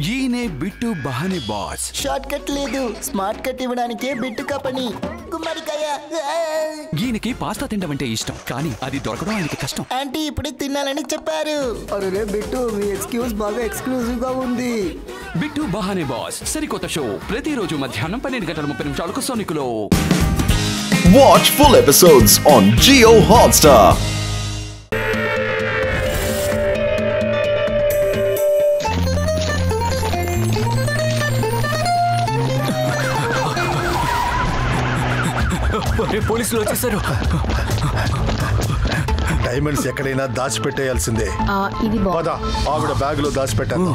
ఈయనే bit బహానే boss. Short cut లేదు, smart cut ఇవ్వడానికే bit company. గుమ్మడికాయ. ఈయనకి పాస్తా తినడం అంటే ఇష్టం, కానీ అది దొరకడం ఆయనకి కష్టం. ఆంటీ ఇప్పుడే తినాలని చెప్పారు. అరే బిట్టు, మీ ఎక్స్క్యూజ్ బాగా ఎక్స్క్లూజివ్ గా ఉంది. బిట్టు బహానే బాస్ సరికొత్త షో ప్రతిరోజు మధ్యాహ్నం 12:30 సోనికులో. Watch full episodes on Jio Hotstar. పోలీసులు వచ్చేసారు. డైమండ్స్ ఎక్కడైనా దాచిపెట్టేయాల్సిందే. ఇది పద, ఆవిడ బ్యాగ్ లో దాచిపెట్టాను.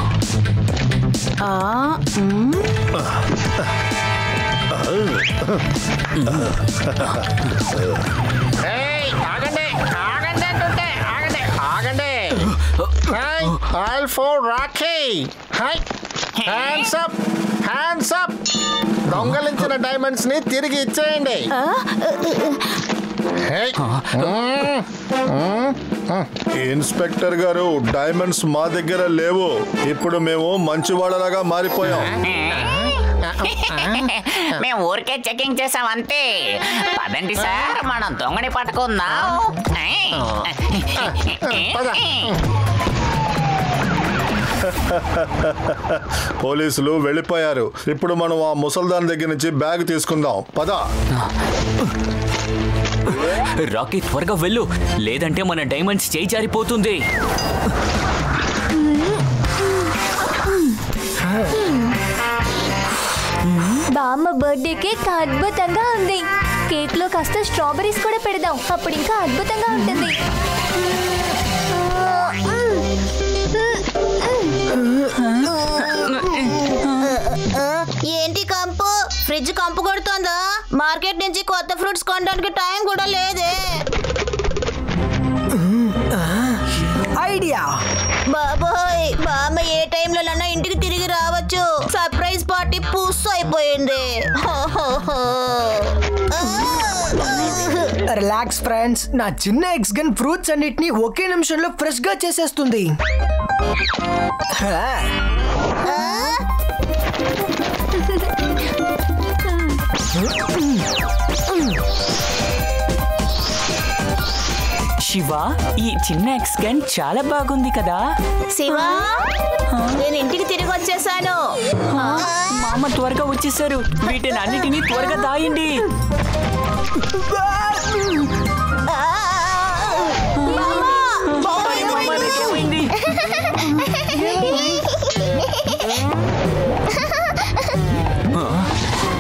దొంగలించిన డైమండ్స్ ని తిరిగి ఇచ్చేయండి. ఇన్స్పెక్టర్ గారు, డైమండ్స్ మా దగ్గర లేవు. ఇప్పుడు మేము మంచివాళ్ళలాగా మారిపోయాం. మేము ఊరికే చెకింగ్ చేసాం అంతే. పదండి సార్, మనం దొంగని పట్టుకుందాం. పోలీసులు వెళ్ళిపోయారు. ఇప్పుడు మనం ఆ ముసల్దాన్ దగ్గర నుంచి బ్యాగ్ తీసుకుందాం. పద. రాకీ త్వరగా వెళ్ళు, లేదంటే మన డైమండ్స్ చేయి జారిపోతుంది. బామ్మ బర్త్డే కేక్ అద్భుతంగా ఉంది. కేక్ లో కాస్త స్ట్రాబెరీస్ కూడా పెడదాం, అప్పుడు ఇంకా అద్భుతంగా ఉంటుంది. ఏంటి కంపు? ఫ్రిడ్జ్ కంపు కొడుతోందా? మార్కెట్ నుంచి కొత్త ఫ్రూట్స్ కొనడానికి టైం కూడా లేదే. ఐడియా. బాబోయ్, బామ్మ ఏ టైంలోనైనా ఇంటికి తిరిగి రావచ్చు. సర్ప్రైజ్ పార్టీ పుస్ అయిపోయింది. రిలాక్స్ ఫ్రెండ్స్, నా చిన్న ఎగ్స్ గన్ ఫ్రూట్స్ అన్నిటిని ఒకే నిమిషంలో ఫ్రెష్ గా చేసేస్తుంది. శివ, ఈ చిన్న ఎక్స్గన్ చాలా బాగుంది కదా. శివ, నేను ఇంటికి తిరిగి వచ్చేసాను. మామ త్వరగా వచ్చేసారు. వీటిని అన్నిటినీ త్వరగా దాయండి.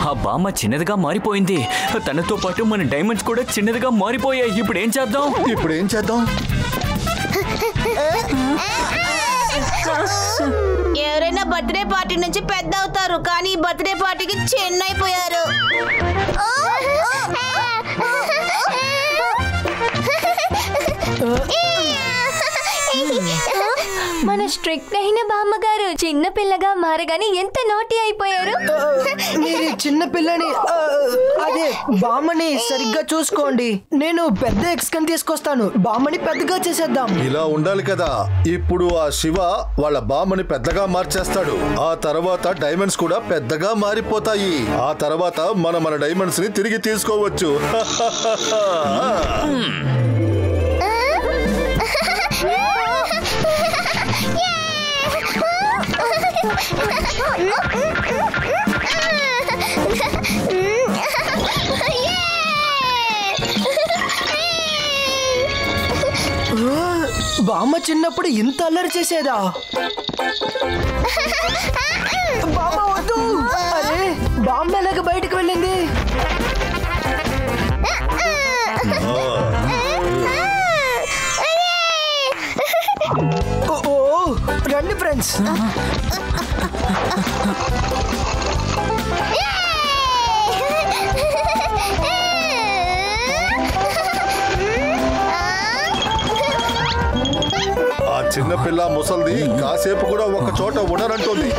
ఆ బామ్మ చిన్నదిగా మారిపోయింది. తనతో పాటు మన డైమండ్స్ కూడా చిన్నదిగా మారిపోయాయి. ఇప్పుడు ఏం చేద్దాం? ఎవరైనా బర్త్డే పార్టీ నుంచి పెద్ద అవుతారు, కానీ ఈ బర్త్డే పార్టీకి చిన్న అయిపోయారు. మన స్ట్రిక్ట్ అయిన బామ్మగారు చిన్న పిల్లగా మారగానే ఎంత నోటి అయిపోయారు. మీరు చిన్న పిల్లని, అదే బామ్మని సరిగ్గా చూసుకోండి. నేను పెద్ద ఎక్స్కన్ తీసుకొస్తాను, బామ్మని పెద్దగా చేసేద్దాం. ఇలా ఉండాలి కదా. ఇప్పుడు ఆ శివ వాళ్ళ బామ్మని పెద్దగా మార్చేస్తాడు. ఆ తర్వాత డైమండ్స్ కూడా పెద్దగా మారిపోతాయి. ఆ తర్వాత మన డైమండ్స్ ని తిరిగి తీసుకోవచ్చు. బామ్మ చిన్నప్పుడు ఇంత అల్లరి చేసేదా? బామ్మ వద్దు. అరే, బామ్మ ఎలాగ బయటకు వెళ్ళింది? ఓ, రండి ఫ్రెండ్స్. ఆ చిన్నపిల్ల ముసల్ది కాసేపు కూడా ఒక చోట ఉండరంటుంది.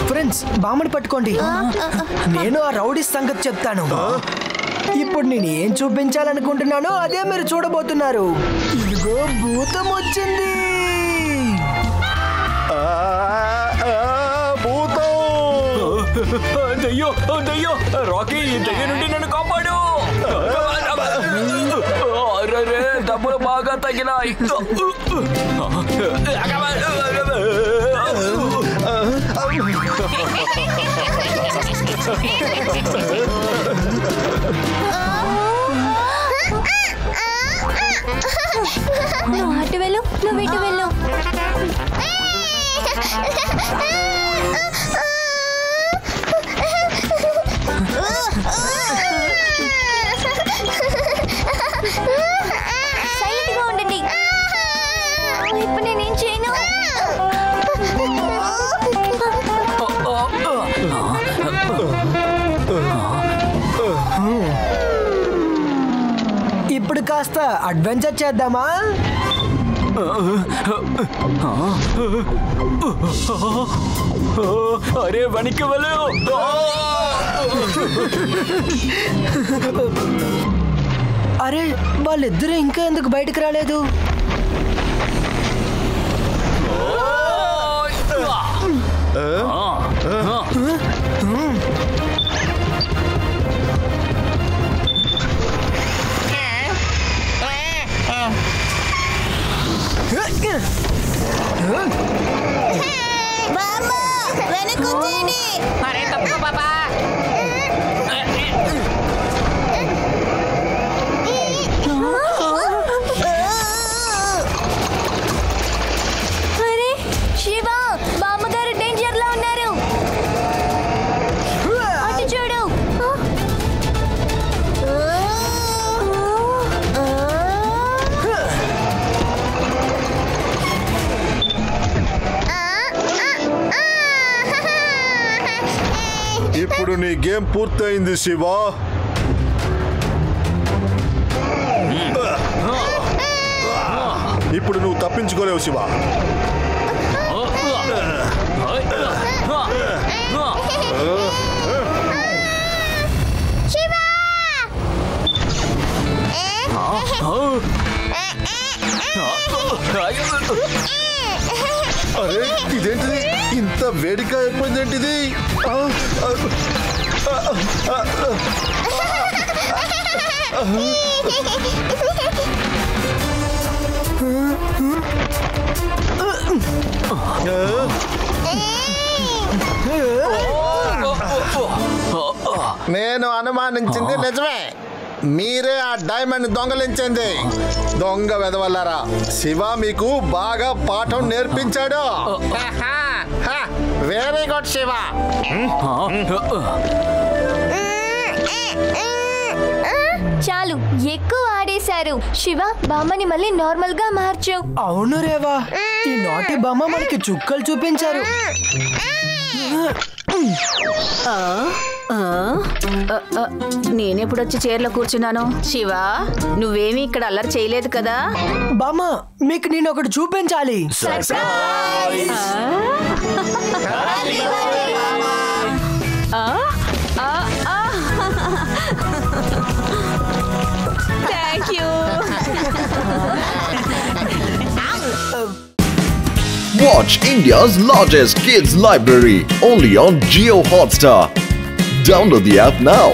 ఫ్రెండ్స్ బామ్మని పట్టుకోండి. నేను ఆ రౌడీ సంగతి చెప్తాను. ఇప్పుడు నేను ఏం చూపించాలనుకుంటున్నానో అదే మీరు చూడబోతున్నారు. ఇదిగో భూతం వచ్చింది. దయ్యో దయ్యో రాకీ, దయ్య నుండి నన్ను కాపాడు. డబ్బులు బాగా తగిలాయి. నువ్వు అటు వెళ్ళు, నువ్వు ఇటు వెళ్ళు. సైలెంట్గా ఉండండి. ఇప్పుడు నేనేం చేయను. ఇప్పుడు కాస్త అడ్వెంచర్ చేద్దామా? అరే వెనక్కి వెళ్ళు. అరే వాళ్ళిద్దరూ ఇంకా ఎందుకు బయటకు రాలేదు? అరే తప్పు బాబా. అరే శివ, బామ్మగారు డేంజర్ లో ఉన్నారు. అటు చూడు. ఇప్పుడు నీ గేమ్ పూర్తయింది శివ. ఇప్పుడు నువ్వు తప్పించుకోలేవు శివ. అరే ఇదేంటిది, ఇంత వేడిగా అయిపోయింది ఏంటిది? నేను అనుమానించింది నిజమే. మీరే ఆ డైమండ్ దొంగలించింది. దొంగ వెదవల్లారా. శివ మీకు బాగా పాఠం నేర్పించాడు. Very good Shiva. చాలు, ఎక్కువ ఆడేశారు. శివ, బామ్మని మళ్ళీ నార్మల్ గా మార్చు. అవును రేవా, ఈ నాటి బొమ్మ మనకి చుక్కలు చూపించారు. నేనెప్పుడొచ్చి చైర్లో కూర్చున్నాను? శివ, నువ్వేమీ ఇక్కడ అల్లరి చేయలేదు కదా? బామ్మ, మీకు నేను ఒకటి చూపించాలి. Thank you. Watch India's largest kids library only on Jio Hotstar. Download the app now.